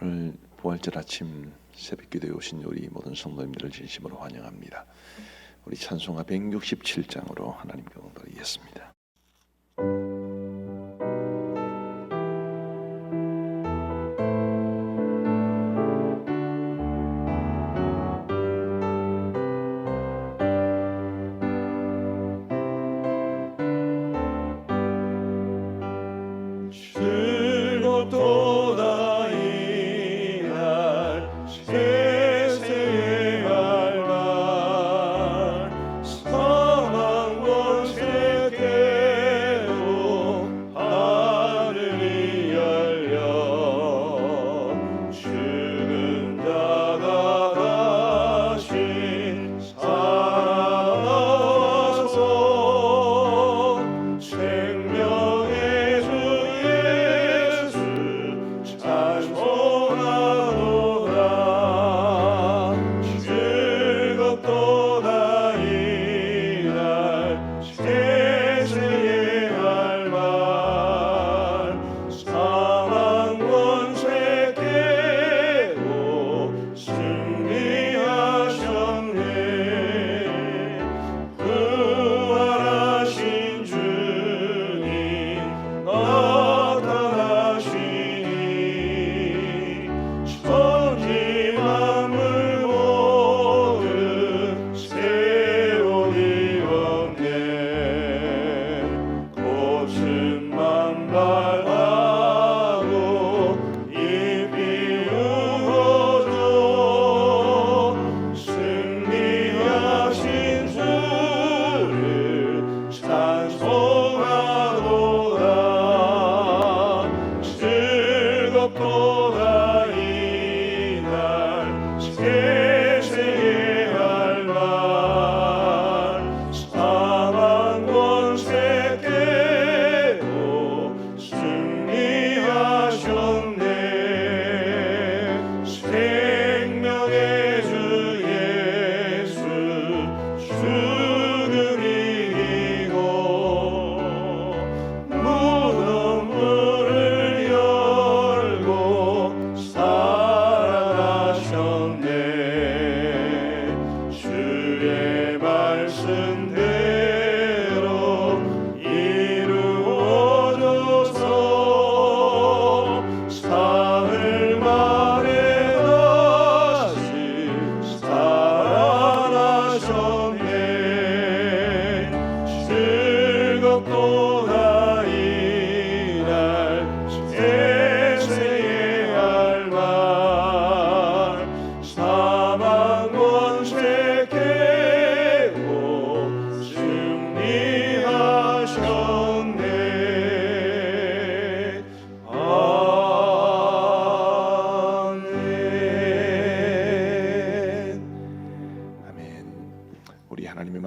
오늘 부활절 아침 새벽기도에 오신 우리 모든 성도님들을 진심으로 환영합니다. 우리 찬송가 167장으로 하나님께 영광드리겠습니다.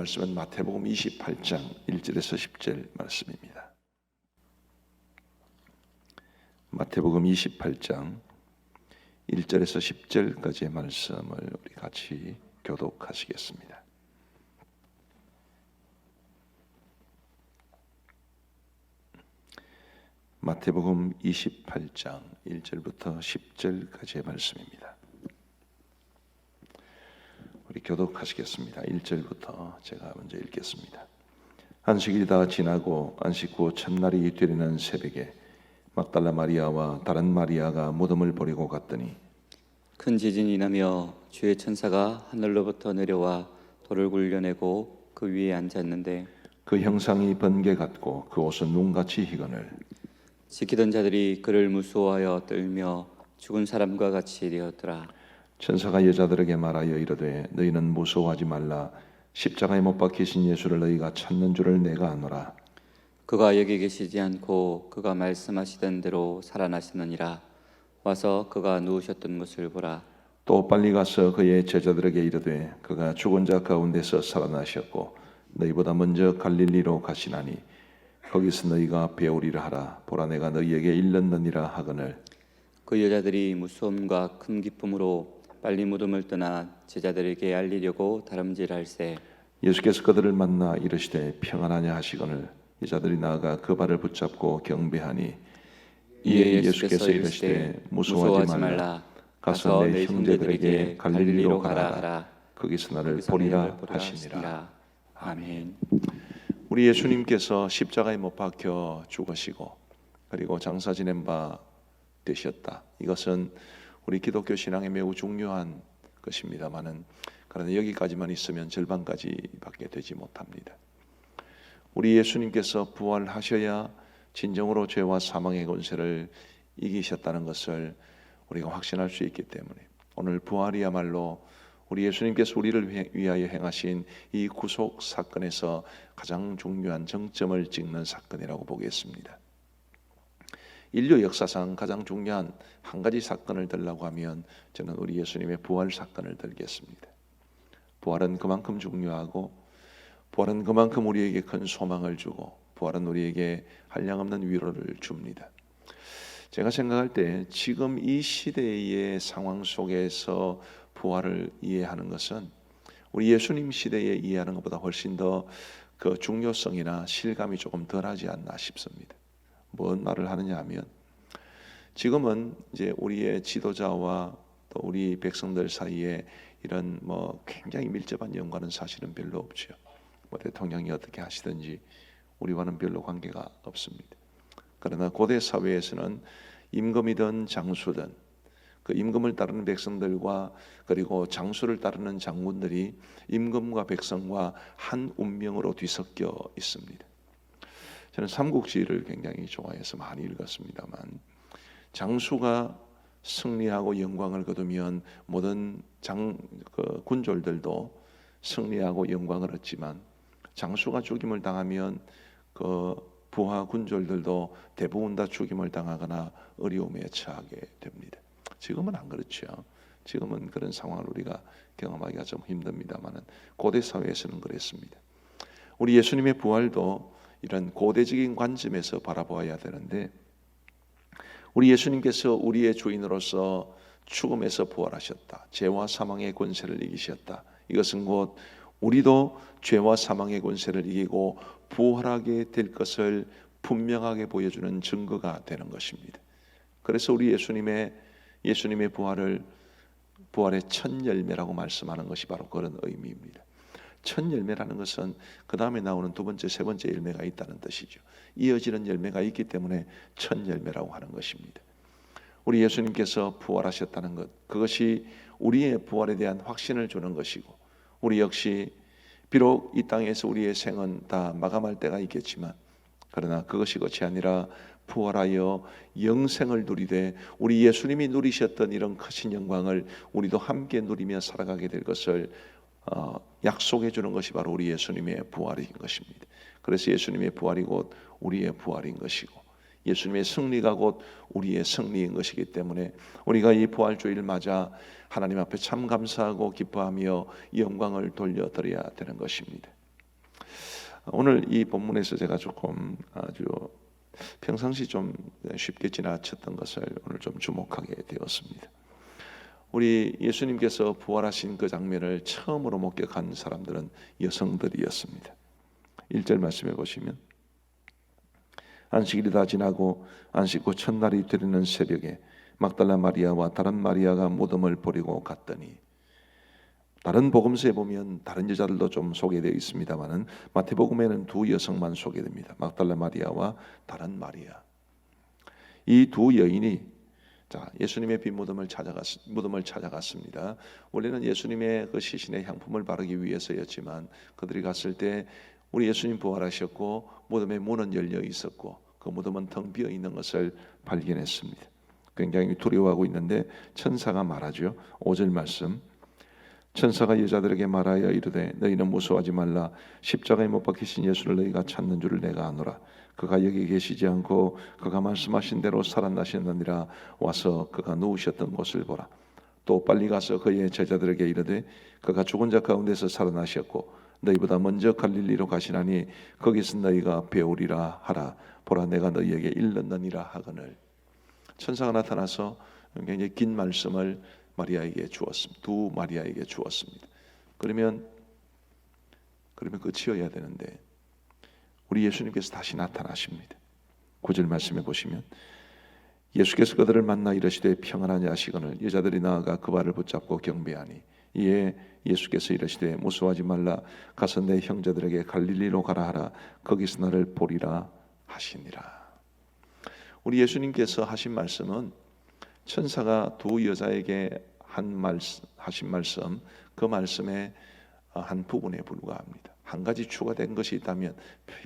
말씀은 마태복음 28장 1절에서 10절 말씀입니다. 마태복음 28장 1절에서 10절까지의 말씀을 우리 같이 교독하시겠습니다. 마태복음 28장 1절부터 10절까지의 말씀입니다. 우리 교독하시겠습니다. 1절부터 제가 먼저 읽겠습니다. 안식일이 다 지나고 안식 후 첫날이 되려는 새벽에 막달라 마리아와 다른 마리아가 무덤을 보려고 갔더니 큰 지진이 나며 주의 천사가 하늘로부터 내려와 돌을 굴려내고 그 위에 앉았는데 그 형상이 번개 같고 그 옷은 눈같이 희거늘 지키던 자들이 그를 무서워하여 떨며 죽은 사람과 같이 되었더라. 천사가 여자들에게 말하여 이르되 너희는 무서워하지 말라. 십자가에 못 박히신 예수를 너희가 찾는 줄을 내가 아노라. 그가 여기 계시지 않고 그가 말씀하시던 대로 살아나시느니라. 와서 그가 누우셨던 것을 보라. 또 빨리 가서 그의 제자들에게 이르되 그가 죽은 자 가운데서 살아나셨고 너희보다 먼저 갈릴리로 가시나니 거기서 너희가 배우리라 하라. 보라 내가 너희에게 일렀느니라 하거늘 그 여자들이 무서움과 큰 기쁨으로 빨리 무덤을 떠나 제자들에게 알리려고 다름질할세. 예수께서 그들을 만나 이르시되 평안하냐 하시거늘 여자들이 나아가 그 발을 붙잡고 경배하니 이에 예수께서 이르시되 무서워하지 말라. 가서 내 형제들에게 갈릴리로 가라 하라. 거기서 나를 보리라 하시니라. 하시니라. 아멘. 우리 예수님께서 십자가에 못 박혀 죽으시고 그리고 장사 지낸 바 되셨다. 이것은 우리 기독교 신앙에 매우 중요한 것입니다만은 그러나 여기까지만 있으면 절반까지밖에 되지 못합니다. 우리 예수님께서 부활하셔야 진정으로 죄와 사망의 권세를 이기셨다는 것을 우리가 확신할 수 있기 때문에 오늘 부활이야말로 우리 예수님께서 우리를 위하여 행하신 이 구속 사건에서 가장 중요한 정점을 찍는 사건이라고 보겠습니다. 인류 역사상 가장 중요한 한 가지 사건을 들라고 하면 저는 우리 예수님의 부활 사건을 들겠습니다. 부활은 그만큼 중요하고 부활은 그만큼 우리에게 큰 소망을 주고 부활은 우리에게 한량없는 위로를 줍니다. 제가 생각할 때 지금 이 시대의 상황 속에서 부활을 이해하는 것은 우리 예수님 시대에 이해하는 것보다 훨씬 더 그 중요성이나 실감이 조금 덜하지 않나 싶습니다. 뭔 말을 하느냐 하면 지금은 이제 우리의 지도자와 또 우리 백성들 사이에 이런 굉장히 밀접한 연관은 사실은 별로 없죠. 대통령이 어떻게 하시든지 우리와는 별로 관계가 없습니다. 그러나 고대 사회에서는 임금이든 장수든 그 임금을 따르는 백성들과 그리고 장수를 따르는 장군들이 임금과 백성과 한 운명으로 뒤섞여 있습니다. 저는 삼국지를 굉장히 좋아해서 많이 읽었습니다만 장수가 승리하고 영광을 거두면 모든 군졸들도 승리하고 영광을 얻지만 장수가 죽임을 당하면 그 부하 군졸들도 대부분 다 죽임을 당하거나 어려움에 처하게 됩니다. 지금은 안 그렇죠. 지금은 그런 상황을 우리가 경험하기가 좀 힘듭니다만은 고대 사회에서는 그랬습니다. 우리 예수님의 부활도 이런 고대적인 관점에서 바라보아야 되는데 우리 예수님께서 우리의 주인으로서 죽음에서 부활하셨다. 죄와 사망의 권세를 이기셨다. 이것은 곧 우리도 죄와 사망의 권세를 이기고 부활하게 될 것을 분명하게 보여주는 증거가 되는 것입니다. 그래서 우리 예수님의 부활의 첫 열매라고 말씀하는 것이 바로 그런 의미입니다. 첫 열매라는 것은 그 다음에 나오는 두 번째, 세 번째 열매가 있다는 뜻이죠. 이어지는 열매가 있기 때문에 첫 열매라고 하는 것입니다. 우리 예수님께서 부활하셨다는 것, 그것이 우리의 부활에 대한 확신을 주는 것이고 우리 역시 비록 이 땅에서 우리의 생은 다 마감할 때가 있겠지만 그러나 그것이 끝이 아니라 부활하여 영생을 누리되 우리 예수님이 누리셨던 이런 크신 영광을 우리도 함께 누리며 살아가게 될 것을 약속해 주는 것이 바로 우리 예수님의 부활인 것입니다. 그래서 예수님의 부활이 곧 우리의 부활인 것이고 예수님의 승리가 곧 우리의 승리인 것이기 때문에 우리가 이 부활주의를 맞아 하나님 앞에 참 감사하고 기뻐하며 영광을 돌려드려야 되는 것입니다. 오늘 이 본문에서 제가 조금 아주 평상시 좀 쉽게 지나쳤던 것을 오늘 좀 주목하게 되었습니다. 우리 예수님께서 부활하신 그 장면을 처음으로 목격한 사람들은 여성들이었습니다. 1절 말씀해 보시면 안식일이 다 지나고 안식 후 첫날이 되는 새벽에 막달라 마리아와 다른 마리아가 무덤을 버리고 갔더니 다른 복음서에 보면 다른 여자들도 좀 소개되어 있습니다만은 마태복음에는 두 여성만 소개됩니다. 막달라 마리아와 다른 마리아. 이 두 여인이 예수님의 빈 무덤을 찾아갔습니다. 원래는 예수님의 그 시신의 향품을 바르기 위해서였지만 그들이 갔을 때 우리 예수님 부활하셨고 무덤의 문은 열려 있었고 그 무덤은 텅 비어 있는 것을 발견했습니다. 굉장히 두려워하고 있는데 천사가 말하죠. 5절 말씀. 천사가 여자들에게 말하여 이르되 너희는 무서워하지 말라. 십자가에 못 박히신 예수를 너희가 찾는 줄을 내가 아노라. 그가 여기 계시지 않고 그가 말씀하신 대로 살아나셨느니라. 와서 그가 누우셨던 곳을 보라. 또 빨리 가서 그의 제자들에게 이르되 그가 죽은 자 가운데서 살아나셨고 너희보다 먼저 갈릴리로 가시나니 거기서 너희가 배우리라 하라. 보라 내가 너희에게 일렀느니라 하거늘. 천사가 나타나서 굉장히 긴 말씀을 마리아에게 주었습니다. 두 마리아에게 주었습니다. 그러면 끝이어야 되는데 우리 예수님께서 다시 나타나십니다. 9절 말씀해 보시면 예수께서 그들을 만나 이르시되 평안하냐 하시거늘 여자들이 나아가 그 발을 붙잡고 경배하니 이에 예수께서 이르시되 무서워하지 말라 가서 내 형제들에게 갈릴리로 가라 하라 거기서 나를 보리라 하시니라. 우리 예수님께서 하신 말씀은 천사가 두 여자에게 하신 말씀, 그 말씀의 한 부분에 불과합니다. 한 가지 추가된 것이 있다면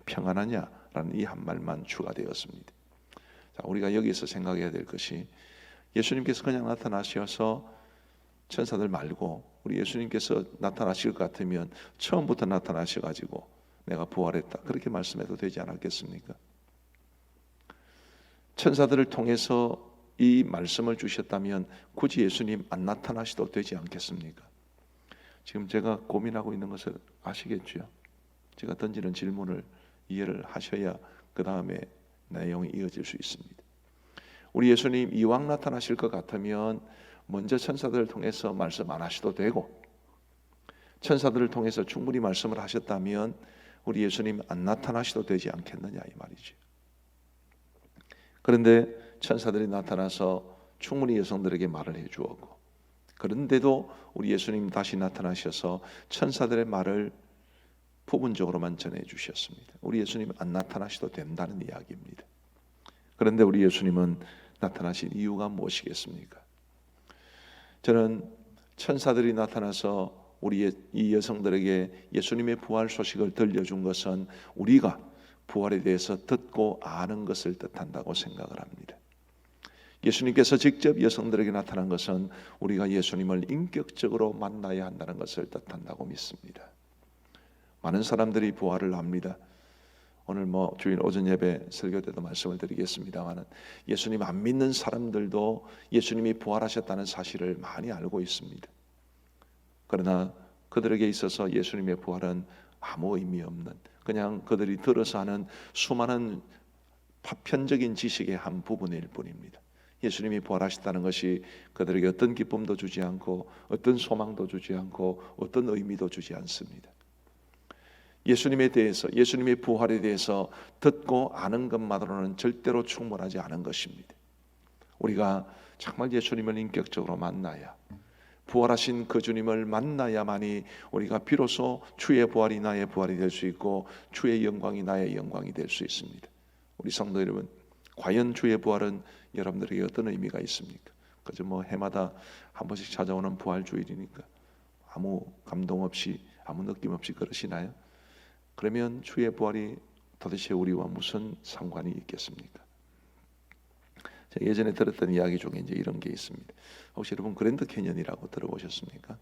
평안하냐라는 이 한 말만 추가되었습니다. 자, 우리가 여기서 생각해야 될 것이 예수님께서 그냥 나타나셔서 천사들 말고 우리 예수님께서 나타나실 것 같으면 처음부터 나타나셔가지고 내가 부활했다 그렇게 말씀해도 되지 않았겠습니까? 천사들을 통해서 이 말씀을 주셨다면 굳이 예수님 안 나타나셔도 되지 않겠습니까? 지금 제가 고민하고 있는 것을 아시겠죠? 제가 던지는 질문을 이해를 하셔야 그 다음에 내용이 이어질 수 있습니다. 우리 예수님 이왕 나타나실 것 같으면 먼저 천사들을 통해서 말씀 안 하셔도 되고 천사들을 통해서 충분히 말씀을 하셨다면 우리 예수님 안 나타나셔도 되지 않겠느냐 이 말이죠. 그런데 천사들이 나타나서 충분히 여성들에게 말을 해주었고 그런데도 우리 예수님 다시 나타나셔서 천사들의 말을 부분적으로만 전해주셨습니다. 우리 예수님 안 나타나셔도 된다는 이야기입니다. 그런데 우리 예수님은 나타나신 이유가 무엇이겠습니까? 저는 천사들이 나타나서 우리 이 여성들에게 예수님의 부활 소식을 들려준 것은 우리가 부활에 대해서 듣고 아는 것을 뜻한다고 생각을 합니다. 예수님께서 직접 여성들에게 나타난 것은 우리가 예수님을 인격적으로 만나야 한다는 것을 뜻한다고 믿습니다. 많은 사람들이 부활을 합니다. 오늘 주일 오전 예배 설교 때도 말씀을 드리겠습니다만 예수님 안 믿는 사람들도 예수님이 부활하셨다는 사실을 많이 알고 있습니다. 그러나 그들에게 있어서 예수님의 부활은 아무 의미 없는 그냥 그들이 들어서 하는 수많은 파편적인 지식의 한 부분일 뿐입니다. 예수님이 부활하셨다는 것이 그들에게 어떤 기쁨도 주지 않고 어떤 소망도 주지 않고 어떤 의미도 주지 않습니다. 예수님에 대해서 예수님의 부활에 대해서 듣고 아는 것만으로는 절대로 충분하지 않은 것입니다. 우리가 정말 예수님을 인격적으로 만나야 부활하신 그 주님을 만나야만이 우리가 비로소 주의 부활이 나의 부활이 될 수 있고 주의 영광이 나의 영광이 될 수 있습니다. 우리 성도 여러분, 과연 주의 부활은 여러분들에게 어떤 의미가 있습니까? 그저 해마다 한 번씩 찾아오는 부활 주일이니까 아무 감동 없이 아무 느낌 없이 그러시나요? 그러면 주의 부활이 도대체 우리와 무슨 상관이 있겠습니까? 제가 예전에 들었던 이야기 중에 이제 이런 게 있습니다. 혹시 여러분 그랜드 캐년이라고 들어보셨습니까?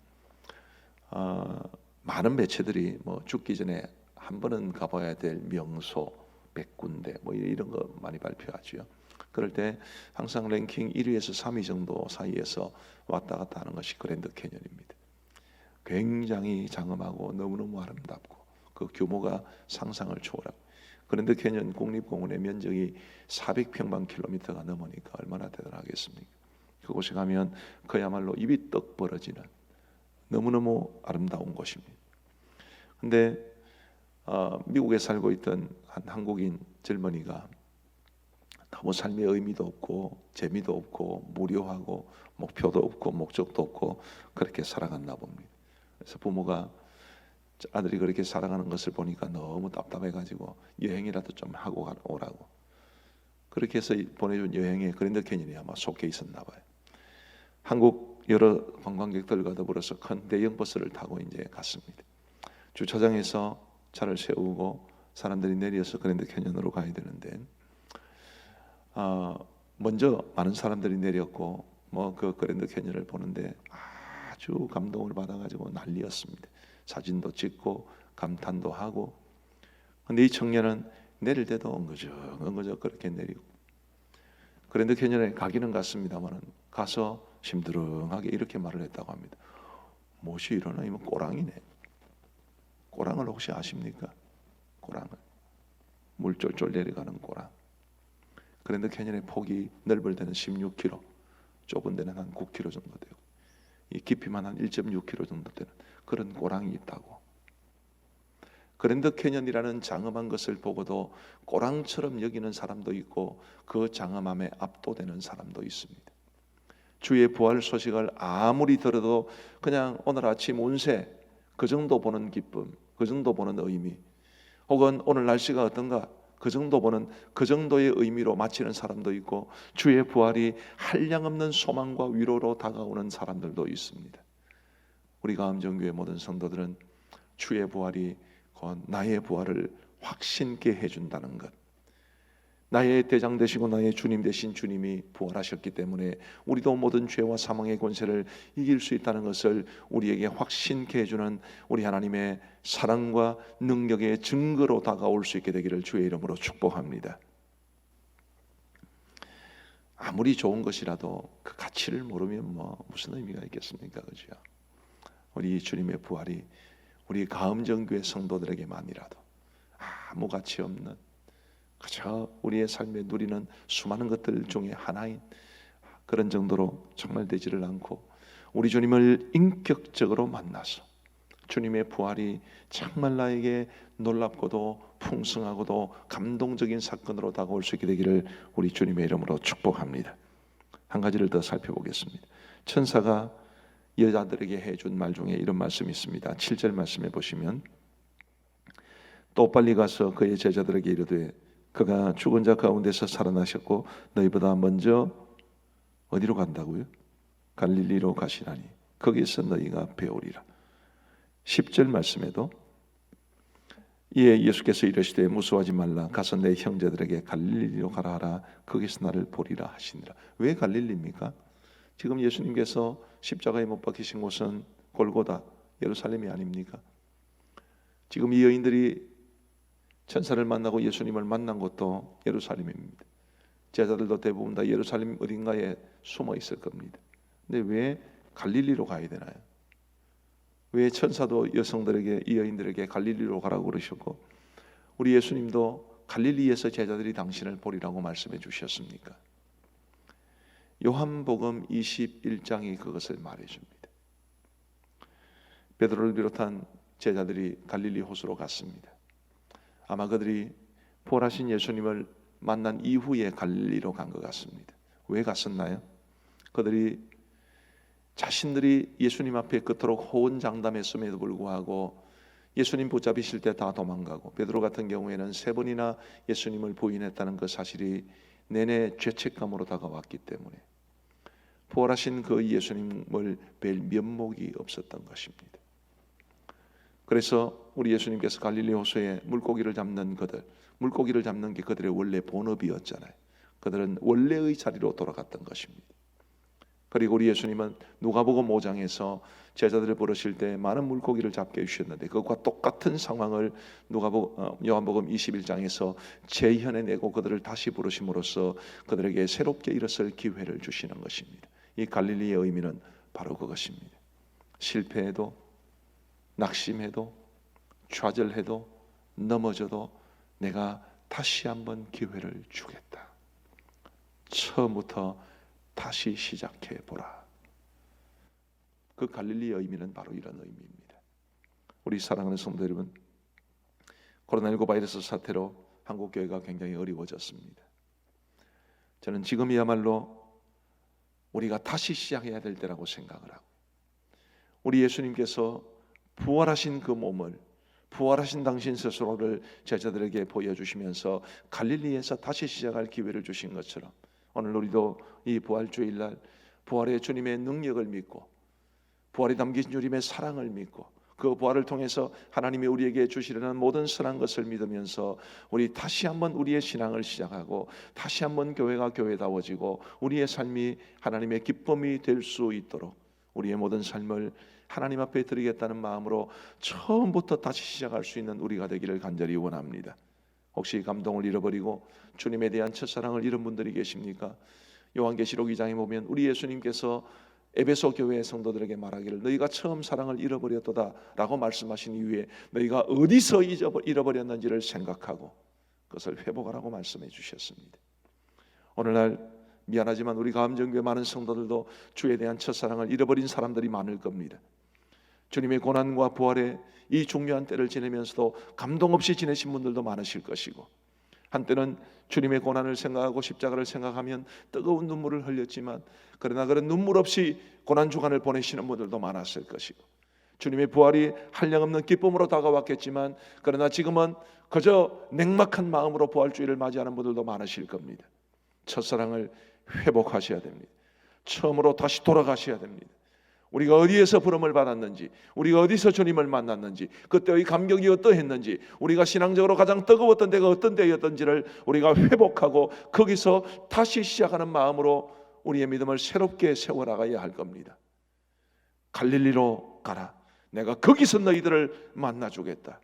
많은 매체들이 죽기 전에 한 번은 가봐야 될 명소 100군데 이런 거 많이 발표하죠. 그럴 때 항상 랭킹 1위에서 3위 정도 사이에서 왔다 갔다 하는 것이 그랜드 캐년입니다. 굉장히 장엄하고 너무너무 아름답고 그 규모가 상상을 초월하고 그랜드 캐년 국립공원의 면적이 400평방킬로미터가 넘으니까 얼마나 대단하겠습니까? 그곳에 가면 그야말로 입이 떡 벌어지는 너무너무 아름다운 곳입니다. 근데 미국에 살고 있던 한 한국인 젊은이가 너무 삶의 의미도 없고 재미도 없고 무료하고 목표도 없고 목적도 없고 그렇게 살아갔나 봅니다. 그래서 부모가 아들이 그렇게 살아가는 것을 보니까 너무 답답해가지고 여행이라도 좀 하고 오라고 그렇게 해서 보내준 여행에 그랜드 캐년이 아마 속해 있었나 봐요. 한국 여러 관광객들과 더불어서 큰 대형 버스를 타고 이제 갔습니다. 주차장에서 차를 세우고 사람들이 내려서 그랜드 캐년으로 가야 되는데 먼저 많은 사람들이 내렸고 그 그랜드 캐년을 보는데 아주 감동을 받아가지고 난리였습니다. 사진도 찍고 감탄도 하고. 근데 이 청년은 내릴 때도 엉거적 그렇게 내리고 그랜드 캐년에 가기는 갔습니다만 가서 심드렁하게 이렇게 말을 했다고 합니다. 무엇이 일어나? 이건 꼬랑이네. 꼬랑을 혹시 아십니까? 꼬랑을 물 쫄쫄 내려가는 꼬랑. 그랜드 캐년의 폭이 넓을 때는 16km, 좁은 데는 한 9km 정도 되고 이 깊이만 한 1.6km 정도 되는 그런 꼬랑이 있다고. 그랜드 캐년이라는 장엄한 것을 보고도 꼬랑처럼 여기는 사람도 있고 그 장엄함에 압도되는 사람도 있습니다. 주의 부활 소식을 아무리 들어도 그냥 오늘 아침 운세 그 정도 보는 기쁨, 그 정도 보는 의미, 혹은 오늘 날씨가 어떤가 그 정도 보는 그 정도의 의미로 마치는 사람도 있고, 주의 부활이 한량없는 소망과 위로로 다가오는 사람들도 있습니다. 우리 가암정교회 모든 성도들은 주의 부활이 곧 나의 부활을 확신케 해준다는 것, 나의 대장 되시고 나의 주님 되신 주님이 부활하셨기 때문에 우리도 모든 죄와 사망의 권세를 이길 수 있다는 것을 우리에게 확신케 해주는 우리 하나님의 사랑과 능력의 증거로 다가올 수 있게 되기를 주의 이름으로 축복합니다. 아무리 좋은 것이라도 그 가치를 모르면 무슨 의미가 있겠습니까? 그죠? 우리 주님의 부활이 우리 가음정교회 성도들에게만이라도 아무 가치 없는, 그저 우리의 삶에 누리는 수많은 것들 중에 하나인 그런 정도로 정말 되지를 않고, 우리 주님을 인격적으로 만나서 주님의 부활이 정말 나에게 놀랍고도 풍성하고도 감동적인 사건으로 다가올 수 있게 되기를 우리 주님의 이름으로 축복합니다. 한 가지를 더 살펴보겠습니다. 천사가 여자들에게 해준 말 중에 이런 말씀이 있습니다. 7절 말씀에 보시면, 또 빨리 가서 그의 제자들에게 이르되 그가 죽은 자 가운데서 살아나셨고 너희보다 먼저 어디로 간다고요? 갈릴리로 가시나니 거기서 너희가 배우리라. 10절 말씀에도 이에 예수께서 이르시되 무서워하지 말라, 가서 내 형제들에게 갈릴리로 가라 하라, 거기서 나를 보리라 하시니라. 왜 갈릴리입니까? 지금 예수님께서 십자가에 못 박히신 곳은 골고다 예루살렘이 아닙니까? 지금 이 여인들이 천사를 만나고 예수님을 만난 곳도 예루살렘입니다. 제자들도 대부분 다 예루살렘 어딘가에 숨어 있을 겁니다. 근데 왜 갈릴리로 가야 되나요? 왜 천사도 여성들에게, 이 여인들에게 갈릴리로 가라고 그러셨고 우리 예수님도 갈릴리에서 제자들이 당신을 보리라고 말씀해 주셨습니까? 요한복음 21장이 그것을 말해줍니다. 베드로를 비롯한 제자들이 갈릴리 호수로 갔습니다. 아마 그들이 부활하신 예수님을 만난 이후에 갈릴리로 간 것 같습니다. 왜 갔었나요? 그들이 자신들이 예수님 앞에 그토록 호언장담했음에도 불구하고 예수님 붙잡히실 때 다 도망가고, 베드로 같은 경우에는 3번이나 예수님을 부인했다는 그 사실이 내내 죄책감으로 다가왔기 때문에 부활하신 그 예수님을 뵐 면목이 없었던 것입니다. 그래서 우리 예수님께서 갈릴리 호수에 물고기를 잡는 그들, 물고기를 잡는 게 그들의 원래 본업이었잖아요. 그들은 원래의 자리로 돌아갔던 것입니다. 그리고 우리 예수님은 누가복음 5장에서 제자들을 부르실 때 많은 물고기를 잡게 해주셨는데, 그것과 똑같은 상황을 요한복음 21장에서 재현해내고 그들을 다시 부르심으로써 그들에게 새롭게 일어설 기회를 주시는 것입니다. 이 갈릴리의 의미는 바로 그것입니다. 실패해도, 낙심해도, 좌절해도, 넘어져도 내가 다시 한번 기회를 주겠다. 처음부터 다시 시작해 보라. 그 갈릴리의 의미는 바로 이런 의미입니다. 우리 사랑하는 성도 여러분, 코로나19 바이러스 사태로 한국 교회가 굉장히 어려워졌습니다. 저는 지금이야말로 우리가 다시 시작해야 될 때라고 생각을 하고, 우리 예수님께서 부활하신 그 몸을, 부활하신 당신 스스로를 제자들에게 보여주시면서 갈릴리에서 다시 시작할 기회를 주신 것처럼, 오늘 우리도 이 부활주일날 부활의 주님의 능력을 믿고, 부활에 담긴 주님의 사랑을 믿고, 그 부활을 통해서 하나님이 우리에게 주시려는 모든 선한 것을 믿으면서 우리 다시 한번 우리의 신앙을 시작하고, 다시 한번 교회가 교회다워지고 우리의 삶이 하나님의 기쁨이 될 수 있도록 우리의 모든 삶을 하나님 앞에 드리겠다는 마음으로 처음부터 다시 시작할 수 있는 우리가 되기를 간절히 원합니다. 혹시 감동을 잃어버리고 주님에 대한 첫사랑을 잃은 분들이 계십니까? 요한계시록 2장에 보면 우리 예수님께서 에베소 교회의 성도들에게 말하기를 너희가 처음 사랑을 잃어버렸도다 라고 말씀하신 이후에 너희가 어디서 잃어버렸는지를 생각하고 그것을 회복하라고 말씀해 주셨습니다. 오늘날 미안하지만 우리 가암정교회 많은 성도들도 주에 대한 첫사랑을 잃어버린 사람들이 많을 겁니다. 주님의 고난과 부활의 이 중요한 때를 지내면서도 감동 없이 지내신 분들도 많으실 것이고, 한때는 주님의 고난을 생각하고 십자가를 생각하면 뜨거운 눈물을 흘렸지만, 그러나 그런 눈물 없이 고난 주간을 보내시는 분들도 많았을 것이고, 주님의 부활이 한량없는 기쁨으로 다가왔겠지만, 그러나 지금은 그저 냉막한 마음으로 부활주의를 맞이하는 분들도 많으실 겁니다. 첫사랑을 회복하셔야 됩니다. 처음으로 다시 돌아가셔야 됩니다. 우리가 어디에서 부름을 받았는지, 우리가 어디서 주님을 만났는지, 그때의 감격이 어떠했는지, 우리가 신앙적으로 가장 뜨거웠던 때가 어떤 때였던지를 우리가 회복하고 거기서 다시 시작하는 마음으로 우리의 믿음을 새롭게 세워나가야 할 겁니다. 갈릴리로 가라. 내가 거기서 너희들을 만나주겠다.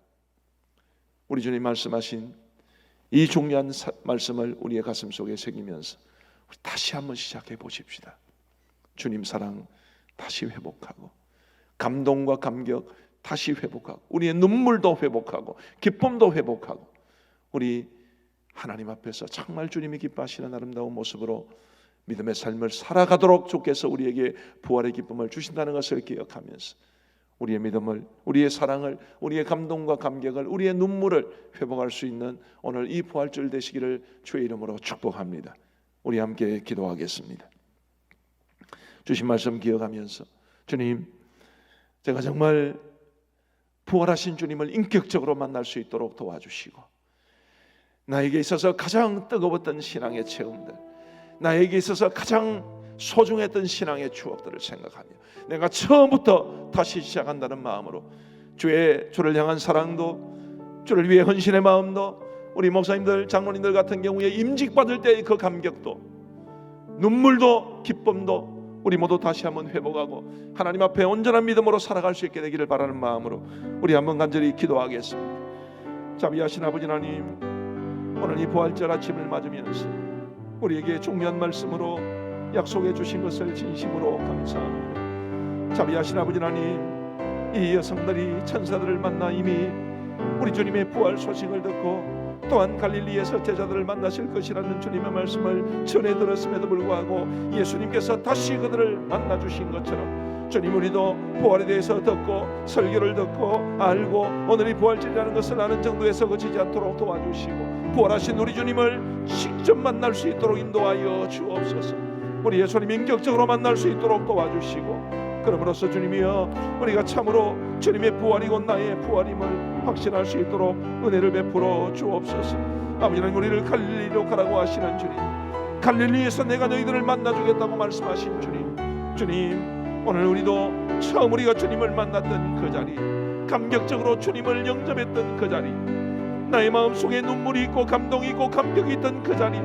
우리 주님 말씀하신 이 중요한 말씀을 우리의 가슴 속에 새기면서 우리 다시 한번 시작해 보십시다. 주님 사랑 다시 회복하고, 감동과 감격 다시 회복하고, 우리의 눈물도 회복하고, 기쁨도 회복하고, 우리 하나님 앞에서 정말 주님이 기뻐하시는 아름다운 모습으로 믿음의 삶을 살아가도록 주께서 우리에게 부활의 기쁨을 주신다는 것을 기억하면서 우리의 믿음을, 우리의 사랑을, 우리의 감동과 감격을, 우리의 눈물을 회복할 수 있는 오늘 이 부활절 되시기를 주의 이름으로 축복합니다. 우리 함께 기도하겠습니다. 주신 말씀 기억하면서, 주님, 제가 정말 부활하신 주님을 인격적으로 만날 수 있도록 도와주시고, 나에게 있어서 가장 뜨거웠던 신앙의 체험들, 나에게 있어서 가장 소중했던 신앙의 추억들을 생각하며 내가 처음부터 다시 시작한다는 마음으로 주를 향한 사랑도, 주를 위해 헌신의 마음도, 우리 목사님들, 장로님들 같은 경우에 임직받을 때의 그 감격도, 눈물도, 기쁨도 우리 모두 다시 한번 회복하고 하나님 앞에 온전한 믿음으로 살아갈 수 있게 되기를 바라는 마음으로 우리 한번 간절히 기도하겠습니다. 자비하신 아버지 하나님, 오늘 이 부활절 아침을 맞으면서 우리에게 중요한 말씀으로 약속해 주신 것을 진심으로 감사합니다. 자비하신 아버지 하나님, 이 여성들이 천사들을 만나 이미 우리 주님의 부활 소식을 듣고 또한 갈릴리에서 제자들을 만나실 것이라는 주님의 말씀을 전해 들었음에도 불구하고 예수님께서 다시 그들을 만나 주신 것처럼, 주님, 우리도 부활에 대해서 듣고 설교를 듣고 알고 오늘이 부활절이라는 것을 아는 정도에서 그치지 않도록 도와주시고, 부활하신 우리 주님을 직접 만날 수 있도록 인도하여 주옵소서. 우리 예수님 인격적으로 만날 수 있도록 도와주시고, 그러므로써 주님이여, 우리가 참으로 주님의 부활이 곧 나의 부활임을 확신할 수 있도록 은혜를 베풀어 주옵소서. 아버지 하나님, 우리를 갈릴리로 가라고 하시는 주님, 갈릴리에서 내가 너희들을 만나주겠다고 말씀하신 주님, 주님, 오늘 우리도 처음 우리가 주님을 만났던 그 자리, 감격적으로 주님을 영접했던 그 자리, 나의 마음속에 눈물이 있고 감동이 있고 감격이 있던 그 자리,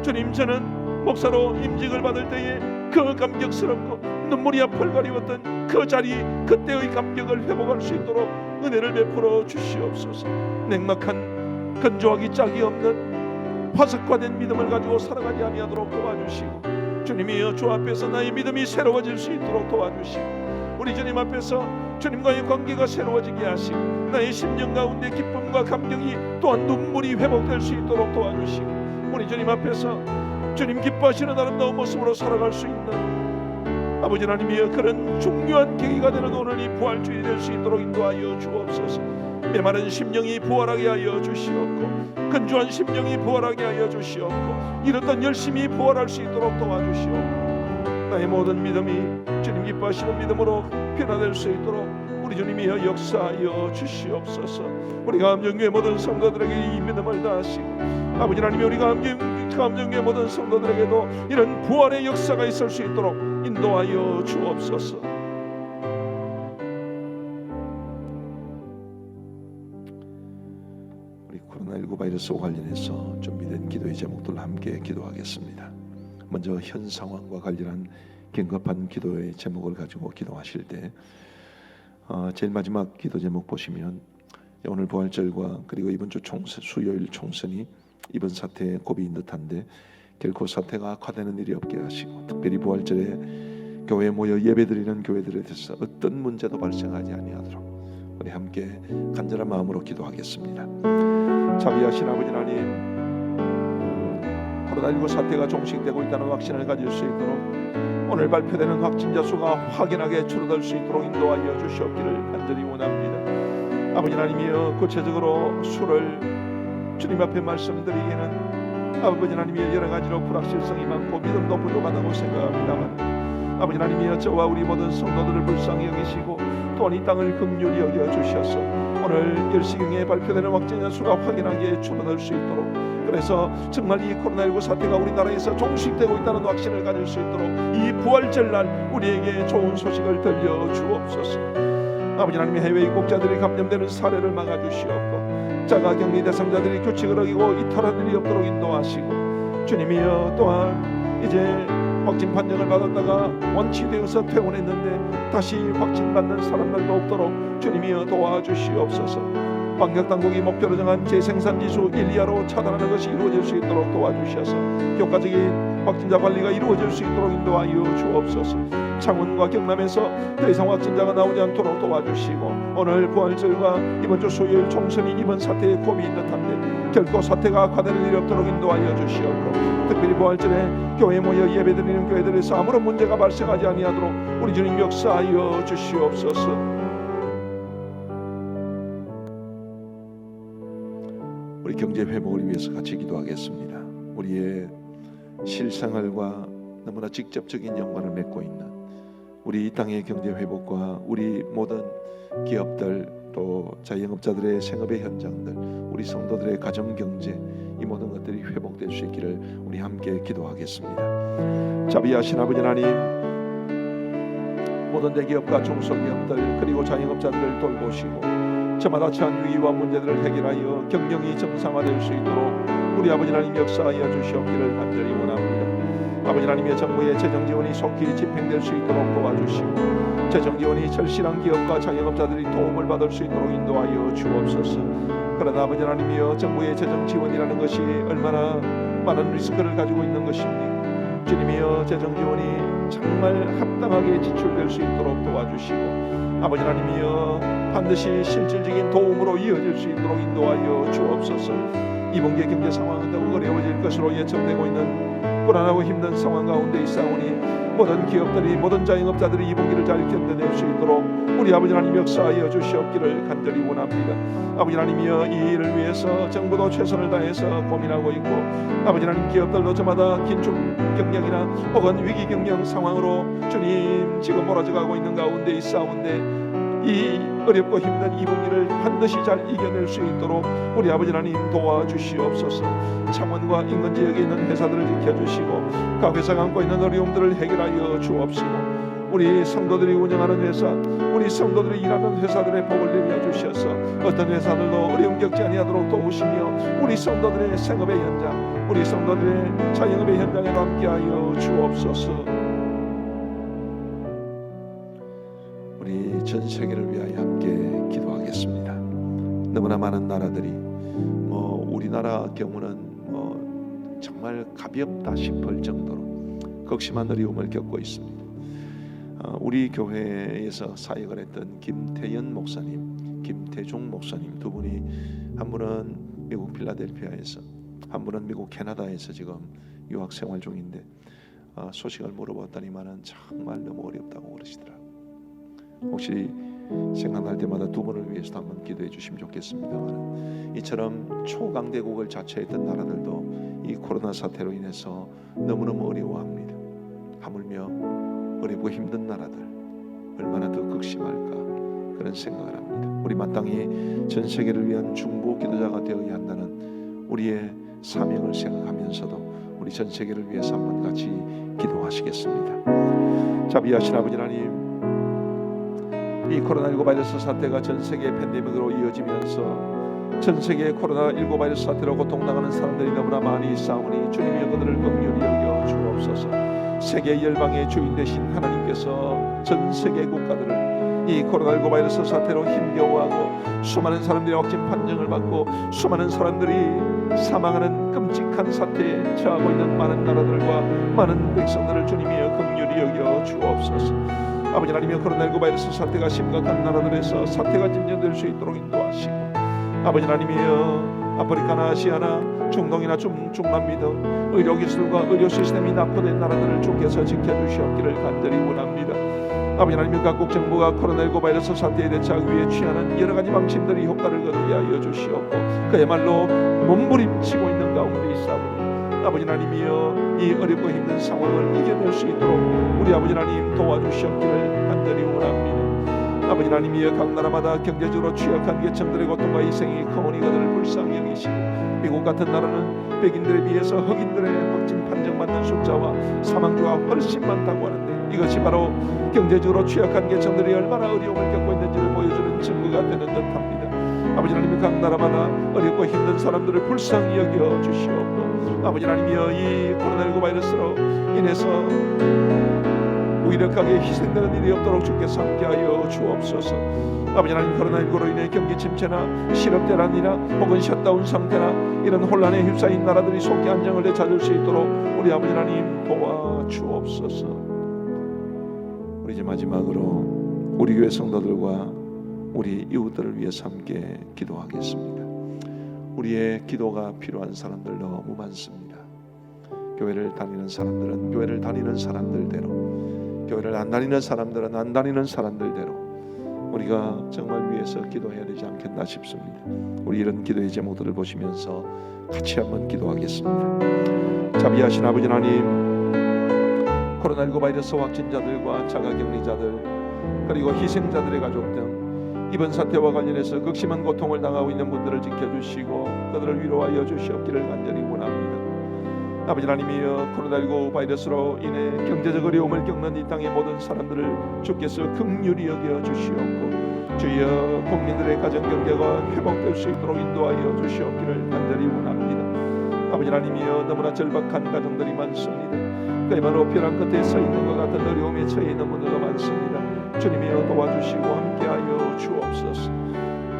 주님, 저는 목사로 임직을 받을 때에 그 감격스럽고 눈물이 앞을 가리웠던 그 자리, 그때의 감격을 회복할 수 있도록 은혜를 베풀어 주시옵소서. 냉막한 건조하기 짝이 없는 화석화된 믿음을 가지고 살아가지 아니하도록 도와주시고, 주님이여, 주 앞에서 나의 믿음이 새로워질 수 있도록 도와주시고, 우리 주님 앞에서 주님과의 관계가 새로워지게 하시고, 나의 심령 가운데 기쁨과 감격이 또한 눈물이 회복될 수 있도록 도와주시고, 우리 주님 앞에서 주님 기뻐하시는 아름다운 모습으로 살아갈 수 있는 아버지 하나님이여, 그런 중요한 계기가 되는 오늘 이 부활주일이 될 수 있도록 인도하여 주옵소서. 메마른 심령이 부활하게 하여 주시옵고, 건조한 심령이 부활하게 하여 주시옵고, 이렇던 열심히 부활할 수 있도록 도와주시옵고, 나의 모든 믿음이 주님 기뻐하시는 믿음으로 변화될 수 있도록 우리 주님이여 역사하여 주시옵소서. 우리 감정교회 모든 성도들에게 이 믿음을 다하시고, 아버지 하나님이 우리 감정교회 모든 성도들에게도 이런 부활의 역사가 있을 수 있도록 인도하여 주옵소서. 우리 코로나19 바이러스와 관련해서 준비된 기도의 제목들로 함께 기도하겠습니다. 먼저 현 상황과 관련한 긴급한 기도의 제목을 가지고 기도하실 때 제일 마지막 기도 제목 보시면 오늘 부활절과 그리고 이번 주 수요일 총선이 이번 사태의 고비인 듯한데 결코 사태가 악화되는 일이 없게 하시고, 특별히 부활절에 교회에 모여 예배드리는 교회들에 대해서 어떤 문제도 발생하지 아니하도록 우리 함께 간절한 마음으로 기도하겠습니다. 자비하신 아버지 하나님, 코로나19 사태가 종식되고 있다는 확신을 가질 수 있도록 오늘 발표되는 확진자 수가 확연하게 줄어들 수 있도록 인도하여 주시옵기를 간절히 원합니다. 아버지 하나님이여, 구체적으로 수를 주님 앞에 말씀드리기에는 아버지 하나님이여 여러 가지로 불확실성이 많고 믿음도 부족하다고 생각합니다만, 아버지 하나님이여, 저와 우리 모든 성도들을 불쌍히 여기시고 또한 이 땅을 긍휼히 여겨 주셔서 오늘 10시경에 발표되는 확진자 수가 확연하게 줄어들 수 있도록, 그래서 정말 이 코로나19 사태가 우리나라에서 종식되고 있다는 확신을 가질 수 있도록 이 부활절날 우리에게 좋은 소식을 들려 주옵소서. 아버지 하나님, 해외 입국자들이 감염되는 사례를 막아주시옵고 자가격리 대상자들이 규칙을 어기고 이탈한 일이 없도록 인도하시고, 주님이여, 또한 이제 확진 판정을 받았다가 원치되어서 퇴원했는데 다시 확진받는 사람들도 없도록 주님이여 도와주시옵소서. 방역당국이 목표로 정한 재생산지수 1, 2하로 차단하는 것이 이루어질 수 있도록 도와주셔서 효과적인 확진자 관리가 이루어질 수 있도록 인도하여 주옵소서. 창원과 경남에서 더 이상 확진자가 나오지 않도록 도와주시고, 오늘 부활절과 이번 주 수요일 총선이 이번 사태의 고비인 듯한데 결코 사태가 악화되는 일이 없도록 인도하여 주시옵고, 특별히 부활절에 교회 모여 예배드리는 교회들에서 아무런 문제가 발생하지 아니하도록 우리 주님 역사하여 주시옵소서. 우리 경제 회복을 위해서 같이 기도하겠습니다. 우리의 실생활과 너무나 직접적인 연관을 맺고 있는 우리 이 땅의 경제 회복과 우리 모든 기업들, 또 자영업자들의 생업의 현장들, 우리 성도들의 가정 경제, 이 모든 것들이 회복될 수 있기를 우리 함께 기도하겠습니다. 자비하신 아버지 하나님, 모든 대기업과 중소기업들 그리고 자영업자들을 돌보시고 저마다 처한 위기와 문제들을 해결하여 경영이 정상화될 수 있도록 우리 아버지 하나님 역사하여 주시옵기를 간절히 원합니다. 아버지 하나님의 정부의 재정 지원이 속히 집행될 수 있도록 도와주시고, 재정 지원이 절실한 기업과 자영업자들이 도움을 받을 수 있도록 인도하여 주옵소서. 그러나 아버지 하나님이여, 정부의 재정 지원이라는 것이 얼마나 많은 리스크를 가지고 있는 것입니까? 주님이여, 재정 지원이 정말 합당하게 지출될 수 있도록 도와주시고, 아버지 하나님이여, 반드시 실질적인 도움으로 이어질 수 있도록 인도하여 주옵소서. 이번기의 경제 상황은 더욱 어려워질 것으로 예측되고 있는 불안하고 힘든 상황 가운데 있사오니 모든 기업들이, 모든 자영업자들이 이번기를 잘 견뎌낼 수 있도록 우리 아버지 하나님 역사하여 주시옵기를 간절히 원합니다. 아버지 하나님이여, 이 일을 위해서 정부도 최선을 다해서 고민하고 있고, 아버지 하나님 기업들도 저마다 긴축 경영이나 혹은 위기 경영 상황으로 주님 지금 몰아져가고 있는 가운데 있사온데, 이 어렵고 힘든 이분기를 반드시 잘 이겨낼 수 있도록 우리 아버지 하나님 도와주시옵소서. 창원과 인근 지역에 있는 회사들을 지켜주시고 각 회사가 안고 있는 어려움들을 해결하여 주옵시고, 우리 성도들이 운영하는 회사, 우리 성도들이 일하는 회사들의 복을 내려 주셔서 어떤 회사들도 어려움 겪지 아니하도록 도우시며 우리 성도들의 생업의 현장, 우리 성도들의 자영업의 현장에 함께하여 주옵소서. 우리 전 세계를 위하여 함께 기도하겠습니다. 너무나 많은 나라들이 우리나라 경우는 정말 가볍다 싶을 정도로 극심한 어려움을 겪고 있습니다. 우리 교회에서 사역을 했던 김태연 목사님, 김태중 목사님 두 분이, 한 분은 미국 필라델피아에서, 한 분은 미국 캐나다에서 지금 유학 생활 중인데 소식을 물어봤더니만은 정말 너무 어렵다고 그러시더라고요. 혹시 생각날 때마다 두 분을 위해서 한번 기도해 주시면 좋겠습니다만, 이처럼 초강대국을 자처했던 나라들도 이 코로나 사태로 인해서 너무너무 어려워합니다. 하물며 어렵고 힘든 나라들 얼마나 더 극심할까, 그런 생각을 합니다. 우리 마땅히 전 세계를 위한 중보 기도자가 되어야 한다는 우리의 사명을 생각하면서도 우리 전 세계를 위해서 한번 같이 기도하시겠습니다. 자비하신 아버지 하나님, 이 코로나19 바이러스 사태가 전 세계 팬데믹으로 이어지면서 전 세계 코로나19 바이러스 사태로 고통당하는 사람들이 너무나 많이 있사오니 주님이 그들을 긍휼히 여겨 주옵소서. 세계 열방의 주인 되신 하나님께서 전 세계 국가들을 이 코로나19 바이러스 사태로 힘겨워하고 수많은 사람들이 확진 판정을 받고 수많은 사람들이 사망하는 끔찍한 사태에 처하고 있는 많은 나라들과 많은 백성들을 주님이여 긍휼히 여겨 주옵소서. 아버지 하나님이여, 코로나19 바이러스 사태가 심각한 나라들에서 사태가 진전될 수 있도록 인도하시고, 아버지 하나님이여, 아프리카나 아시아나 중동이나 중남미 등 의료기술과 의료 시스템이 낙후된 나라들을 주께서 지켜주시옵기를 간절히 원합니다. 아버지 하나님, 각국 정부가 코로나19 바이러스 사태에 대처하기 위해 취하는 여러 가지 방침들이 효과를 거두게 하여 주시옵고 그야말로 몸부림치고 있는 가운데 있사오니 아버지 하나님이여 이 어렵고 힘든 상황을 이겨낼 수 있도록 우리 아버지 하나님 도와주시옵기를 간절히 원합니다. 아버지 하나님이여 각 나라마다 경제적으로 취약한 계층들의 고통과 희생이 커오니 그들을 불쌍히 여기시고 미국 같은 나라는 백인들에 비해서 흑인들의 확진 판정받는 숫자와 사망자가 훨씬 많다고 하는데 이것이 바로 경제적으로 취약한 계층들이 얼마나 어려움을 겪고 있는지를 보여주는 증거가 되는 듯합니다. 아버지 하나님, 각 나라마다 어렵고 힘든 사람들을 불쌍히 여겨 주시옵고 아버지 하나님이여 이 코로나19 바이러스로 인해서 무기력하게 희생되는 일이 없도록 주께서 함께하여 주옵소서. 아버지 하나님, 코로나19로 인해 경기 침체나 실업대란이나 혹은 셧다운 상태나 이런 혼란에 휩싸인 나라들이 속히 안정을 되찾을 수 있도록 우리 아버지 하나님 도와주옵소서. 우리 이제 마지막으로 우리 교회 성도들과 우리 이웃들을 위해서 함께 기도하겠습니다. 우리의 기도가 필요한 사람들 너무 많습니다. 교회를 다니는 사람들은 교회를 다니는 사람들대로, 교회를 안 다니는 사람들은 안 다니는 사람들대로 우리가 정말 위해서 기도해야 되지 않겠나 싶습니다. 우리 이런 기도의 제목들을 보시면서 같이 한번 기도하겠습니다. 자비하신 아버지 하나님, 코로나19 바이러스 확진자들과 자가격리자들 그리고 희생자들의 가족 등 이번 사태와 관련해서 극심한 고통을 당하고 있는 분들을 지켜주시고 그들을 위로하여 주시옵기를 간절히 원합니다. 아버지 하나님이여, 코로나19 바이러스로 인해 경제적 어려움을 겪는 이 땅의 모든 사람들을 주께서 긍휼히 여겨 주시옵고 주여 국민들의 가정경제가 회복될 수 있도록 인도하여 주시옵기를 간절히 원합니다. 아버지 하나님이여, 너무나 절박한 가정들이 많습니다. 그야말로 벼랑 끝에 서 있는 것 같은 어려움에 처해 있는 분들도 많습니다. 주님이여 도와주시고 함께하여 주옵소서.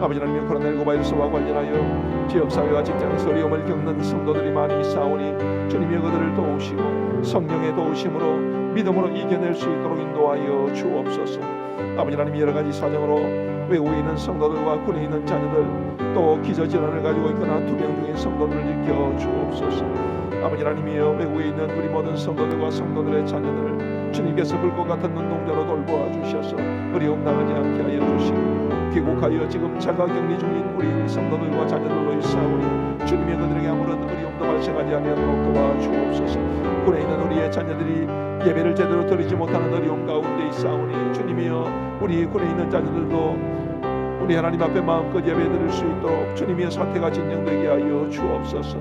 아버지 하나님, 코로나19 바이러스와 관련하여 지역사회와 직장에서 어려움을 겪는 성도들이 많이 있사오니 주님이 그들을 도우시고 성령의 도우심으로 믿음으로 이겨낼 수 있도록 인도하여 주옵소서. 아버지 하나님, 여러가지 사정으로 외국에 있는 성도들과 군에 있는 자녀들 또 기저질환을 가지고 있거나 투병 중인 성도들을 지켜 주옵소서. 아버지 하나님이여, 외국에 있는 우리 모든 성도들과 성도들의 자녀들을 주님께서 불꽃 같은 눈동자로 돌보아 주셔서 어려움 당하지 않게 하여 주시고 귀국하여 지금 자가격리 중인 우리 성도들과 자녀들로 있사오니 주님이 그들에게 아무런 어려움도 발생하지 아니하도록 도와주옵소서. 군에 있는 우리의 자녀들이 예배를 제대로 드리지 못하는 어려움 가운데 있사오니 주님이여, 우리 군에 있는 자녀들도 우리 하나님 앞에 마음껏 예배드릴 수 있도록 주님의 사태가 진정되게 하여 주옵소서.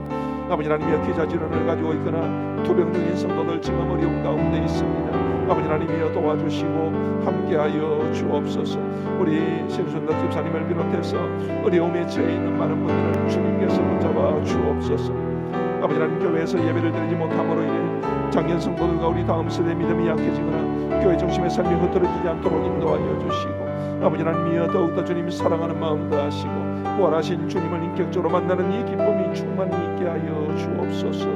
아버지 하나님이여, 기저질환을 가지고 있거나 투병 중인 성도들 지금 어려움 가운데 있습니다. 아버지 하나님이여 도와주시고 함께하여 주옵소서. 우리 신순덕 집사님을 비롯해서 어려움에 처해 있는 많은 분들을 주님께서 붙잡아 주옵소서. 아버지 하나님, 교회에서 예배를 드리지 못함으로 인해 장년 성도들과 우리 다음 세대 믿음이 약해지거나 교회 중심의 삶이 흐트러지지 않도록 인도하여 주시고 아버지 하나님이여, 더욱더 주님 사랑하는 마음 다하시고 부활하신 주님을 인격적으로 만나는 이 기쁨이 충만히 있게 하여 주옵소서.